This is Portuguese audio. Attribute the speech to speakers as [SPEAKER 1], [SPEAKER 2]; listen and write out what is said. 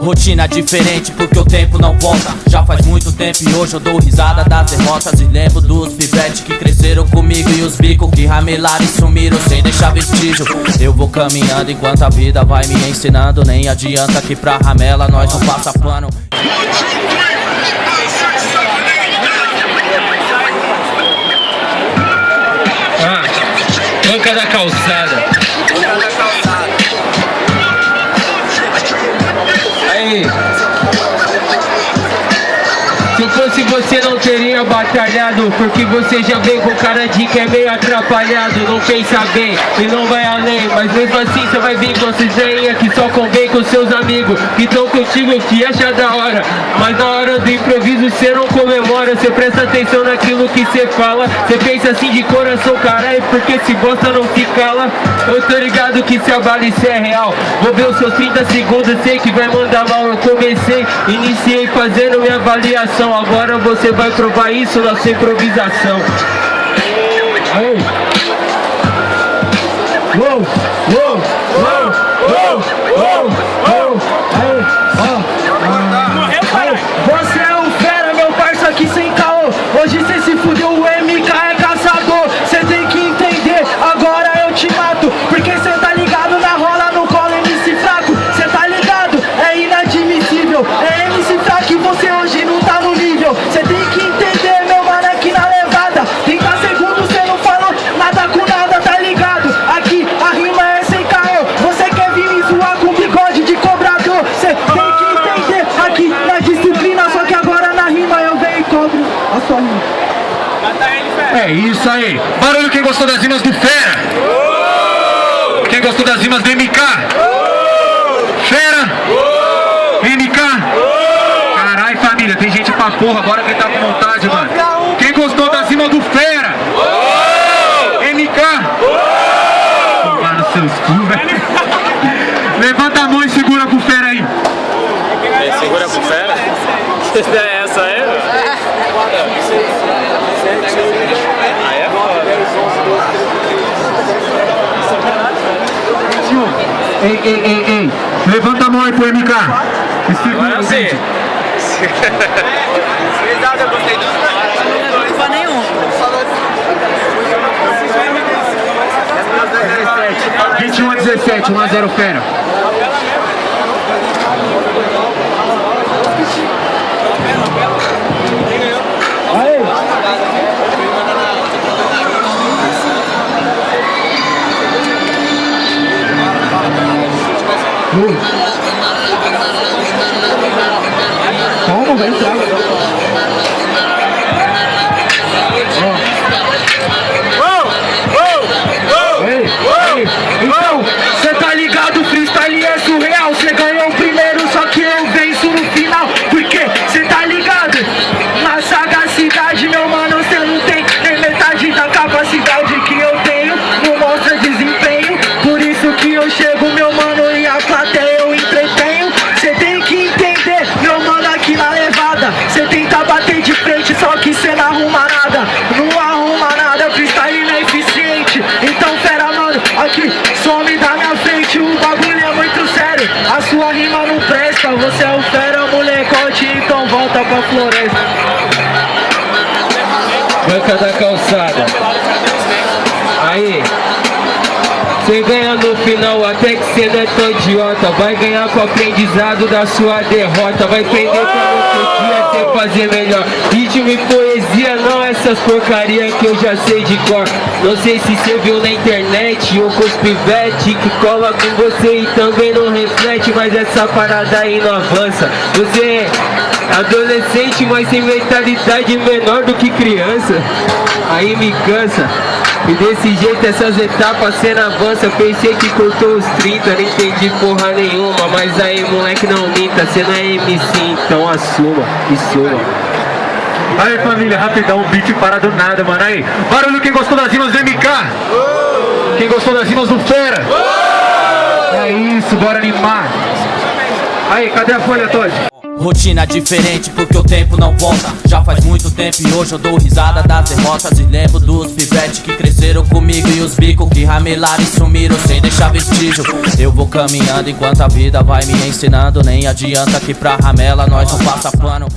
[SPEAKER 1] rotina diferente porque o tempo não volta. Já faz muito tempo e hoje eu dou risada das derrotas. E lembro dos pivetes que cresceram comigo e os bicos que ramelaram e sumiram sem deixar vestígio. Eu vou caminhando enquanto a vida vai me ensinando. Nem adianta que pra ramela nós não passa pano.
[SPEAKER 2] Banca da calçada. Aí. Se eu fosse você não teria batalhado, porque você já vem com cara de que é meio atrapalhado. Não pensa bem e não vai além, mas mesmo assim você vai vir com ciseia que só convém com seus amigos que estão contigo, que acha da hora. Mas na hora do improviso você não comemora, você presta atenção naquilo que você fala. Você pensa assim de coração, caralho, porque se gosta não se cala. Eu tô ligado que se a balice é real. Vou ver os seus 30 segundos, sei que vai mandar mal. Eu comecei, iniciei fazendo minha avaliação. Agora você vai provar isso na sua improvisação. Aí. Uou, uou, uou, uou, uou, uou. Aí, ó. Você é um fera, meu parça, aqui sem caô. Hoje cê se fudeu, o MK é caçador. Cê tem que entender, agora eu te mato. Porque cê tá ligado na rola, no colo MC fraco. Cê tá ligado, é inadmissível. É MC fraco e você hoje não tá no nível. Cê tem que entender, meu mano, aqui na levada. 30 segundos cê não falou nada com nada, tá ligado? Aqui a rima é sem caô. Você quer vir me zoar com bigode de cobrador. Cê tem que entender, aqui na disciplina. Só que agora na rima eu venho e cobro a sua rima.
[SPEAKER 3] É isso aí. Barulho quem gostou das rimas do Fera. Quem gostou das rimas do MK. Fera. MK. Caralho, família, tem gente pra porra. Bora quem tá com vontade, mano. Quem gostou das rimas do Fera. MK. Tomar nos seus cu, velho. Levanta a mão e segura pro Fera aí.
[SPEAKER 2] Segura pro Fera? Que ideia é essa aí? Aí é foda.
[SPEAKER 3] Ei. Levanta a mão aí pro MK.
[SPEAKER 2] Agora sim.
[SPEAKER 4] Eu gostei disso. Não tem culpa nenhuma.
[SPEAKER 3] 21-17, 1-0 Fera. Calma, vai entrar. Então, cê tá ligado, freestyle é surreal. Cê ganhou o primeiro, só que eu venço no final. Porque cê tá ligado, na sagacidade, meu mano, cê não tem nem metade da capacidade que eu tenho. Não mostra desempenho, por isso que eu chego, meu mano, e a plateia eu entretenho. Cê tem que entender, meu mano, aqui na levada. Cê tenta bater de frente, só que cê não arruma nada. Não arruma nada, freestyle não é eficiente. Então, fera, mano, aqui some da minha frente. O bagulho é muito sério, a sua rima não presta. Você é o fera, molecote, então volta pra floresta.
[SPEAKER 2] Banca da calçada. Aí. Você ganha no final, até que cê não é tão idiota. Vai ganhar com o aprendizado da sua derrota. Vai aprender como outro dia você fazer melhor. Ritmo e poesia, não essas porcaria que eu já sei de cor. Não sei se você viu na internet ou com os pivete que cola com você e também não reflete. Mas essa parada aí não avança. Você é adolescente, mas sem mentalidade menor do que criança. Aí me cansa. E desse jeito essas etapas cê não avança. Pensei que cortou os 30, não entendi porra nenhuma. Mas aí moleque não minta, cê não é MC, então assuma e suma.
[SPEAKER 3] Aí família, rapidão, o beat para do nada, mano. Aí, barulho quem gostou das rimas do MK. Quem gostou das rimas do Fera. É isso, bora animar. Aí, cadê a folha, Todd?
[SPEAKER 1] Rotina diferente porque o tempo não volta. Já faz muito tempo e hoje eu dou risada das derrotas. E lembro dos pivetes que cresceram comigo e os bicos que ramelaram e sumiram sem deixar vestígio. Eu vou caminhando enquanto a vida vai me ensinando. Nem adianta que pra ramela nós não passa pano.